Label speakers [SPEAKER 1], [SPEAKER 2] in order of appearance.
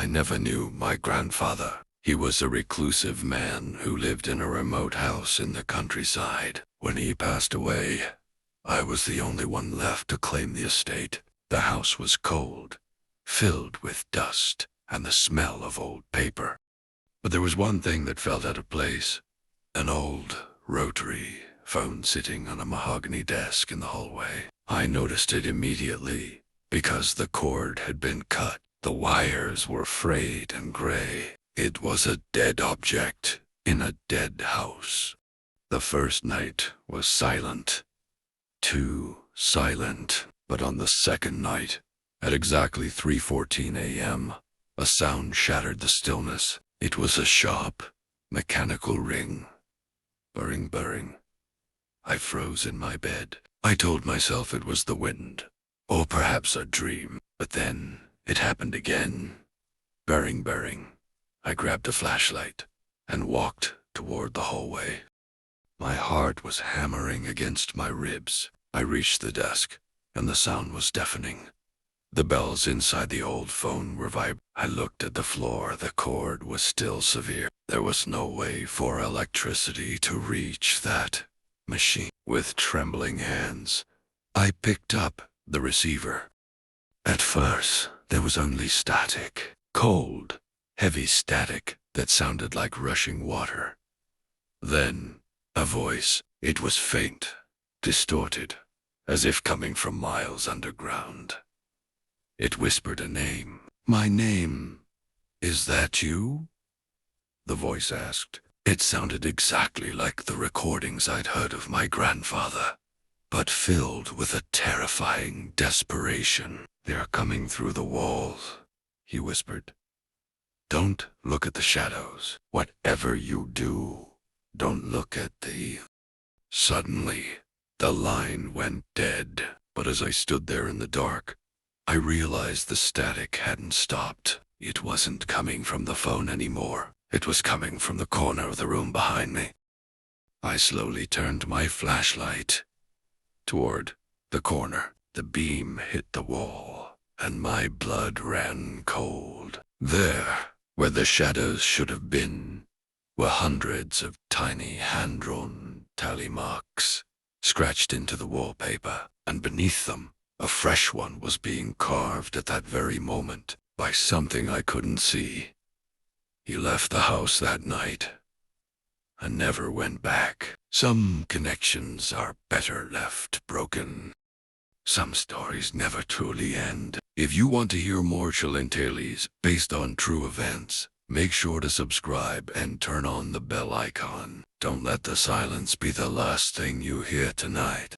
[SPEAKER 1] I never knew my grandfather. He was a reclusive man who lived in a remote house in the countryside. When he passed away, I was the only one left to claim the estate. The house was cold, filled with dust and the smell of old paper. But there was one thing that felt out of place. An old rotary phone sitting on a mahogany desk in the hallway. I noticed it immediately because the cord had been cut. The wires were frayed and gray. It was a dead object in a dead house. The first night was silent. Too silent. But on the second night, at exactly 3:14 a.m., a sound shattered the stillness. It was a sharp, mechanical ring. Burring, burring. I froze in my bed. I told myself it was the wind, or perhaps a dream. But then it happened again. Burring, burring. I grabbed a flashlight and walked toward the hallway. My heart was hammering against my ribs. I reached the desk, and the sound was deafening. The bells inside the old phone were vibrating. I looked at the floor. The cord was still severe. There was no way for electricity to reach that machine. With trembling hands, I picked up the receiver. At first, there was only static. Cold, heavy static that sounded like rushing water. Then, a voice. It was faint, distorted, as if coming from miles underground. It whispered a name. "My name. Is that you?" The voice asked. It sounded exactly like the recordings I'd heard of my grandfather, but filled with a terrifying desperation. "They're coming through the walls," he whispered. "Don't look at the shadows. Whatever you do, don't look at the..." Suddenly, the line went dead. But as I stood there in the dark, I realized the static hadn't stopped. It wasn't coming from the phone anymore. It was coming from the corner of the room behind me. I slowly turned my flashlight toward the corner. The beam hit the wall, and my blood ran cold. There, where the shadows should have been, were hundreds of tiny hand-drawn tally marks scratched into the wallpaper, and beneath them, a fresh one was being carved at that very moment by something I couldn't see. He left the house that night and never went back. Some connections are better left broken. Some stories never truly end. If you want to hear more chilling tales based on true events, make sure to subscribe and turn on the bell icon. Don't let the silence be the last thing you hear tonight.